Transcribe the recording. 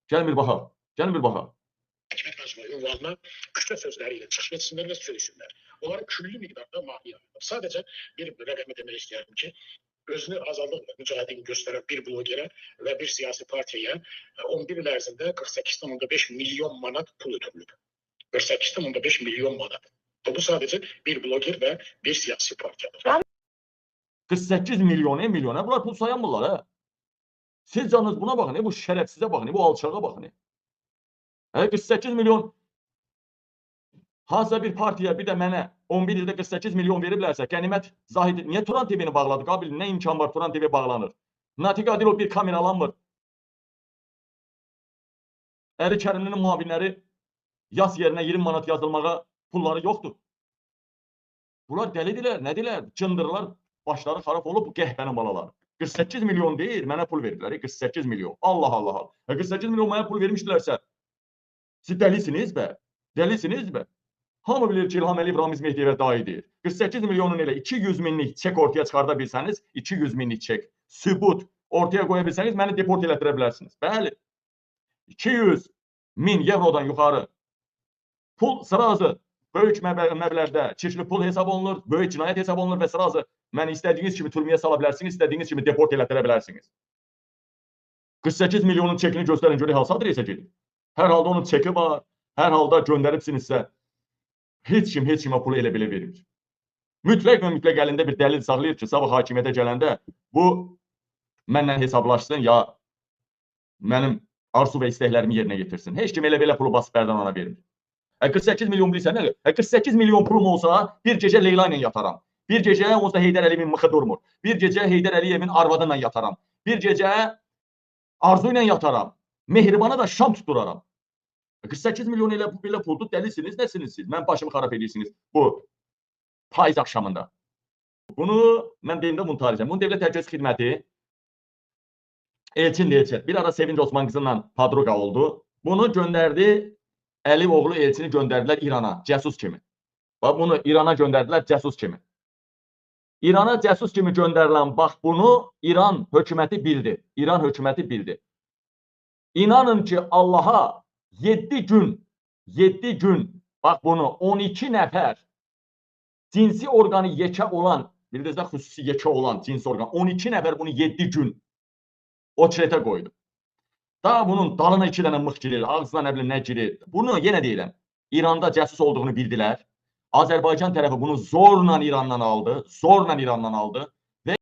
Gəlin bir baxaq. Gəlin bir baxaq. Hakimiyet mezunu ünvanına küçük sözleriyle çıkış etsinler ve söylesinler. Onların küllü miktarda maliye alıyor. Sadece bir rakamı demek isterim ki özünü azadlıkla mücadele gösteren bir blogere ve bir siyasi partiye 11 il ərzində 48,5 milyon manat pul ötürülüb. 48,5 milyon manat. Bu sadece bir bloger ve bir siyasi partiyadır. 48 milyona bunlar pul sayanmırlar ha. Siz canınız buna bakın, bu şerefsize bakın, bu alçağa bakın. 48 milyon hansısa bir partiyə, bir də mənə 11 ildə 48 milyon veriblərsə, Qənimət Zahid niyə Turan TV-ni bağladı? Qabil, nə imkan var Turan TV bağlanır? Natiq Adilov bir kamera alanmır. Əli Kərimlinin muavinləri yaz yerinə 20 manat yazılmağa pulları yoxdur. Bunlar dəlidirlər, nədirlər? Cındırlar, başları xarab olub bu qəhbənin balaları. 48 milyon deyir, mənə pul verdilər. 48 milyon. Allah Allah. 48 milyon mənə pul vermişdilərsə, siz dəlisiniz bə? Dəlisiniz bə? Hamı bilir ki, İlham Əliyev Ramiz Mehdiyevə dahi deyir. 48 milyonun elə 200 minlik çek ortaya çıxarda bilsəniz, 200 minlik çek, sübut ortaya qoya bilsəniz, məni deport elətdirə bilərsiniz. Bəli, 200 min evrodan yuxarı pul sırazı böyük məbləğdə çirkli pul hesab olunur, böyük cinayət hesab olunur və sırazı məni istədiyiniz kimi türməyə sala bilərsiniz, istədiyiniz kimi deport elətdirə bilərsiniz. 48 milyonun çekini göstərin, görək hansı adresə gedir. Hər halda onun çeki var, hər halda göndəribsinizsə, heç kimə pulu elə belə vermir. Mütləq və mütləq əlində bir dəlil saxlayır ki, sabah hakimiyyətə gələndə bu mənlə hesablaşsın ya mənim arzu və istəklərimi yerinə getirsin. Heç kim elə belə pulu basıb bərdən ona vermir. 48 milyon bilirsən nə? 48 milyon pulum olsa bir gecə Leyla ilə yataram. Bir gecə onsuz da Heydər Əliyevin mıxı durmur. Bir gecə Heydər Əliyevin arvadı ilə yataram. Bir gecə Arzu ilə yataram. Mehribana da şam tutduraram. 48 milyon elə belə puldur, dəlisiniz, nəsiniz siz? Mən başımı xarab edirsiniz bu payız axşamında. Bunu mən deyimdə bunu tarixəm. Bunun Dövlət Təhlükəsizlik Xidməti Elçin bir ara Sevinç Osman qızınla padruqa oldu. Bunu göndərdi, Əliyev oğlu Elçini göndərdilər İrana, cəsus kimi. Bax, bunu İrana göndərdilər, cəsus kimi. İrana cəsus kimi göndərilən, bax, bunu İran hökuməti bildi. İran hökuməti bildi. İnanın ki, Allaha 7 gün, bax bunu 12 nəfər cinsi orqanı yekə olan, bildirinizdə xüsusi yekə olan cinsi orqan, 12 nəfər bunu 7 gün o çiretə qoydu. Daha bunun dalına 2 dənə mıx girir, ağzına nə bilim nə girir. Bunu yenə deyiləm, İranda cəsus olduğunu bildilər. Azərbaycan tərəfi bunu zorla İrandan aldı,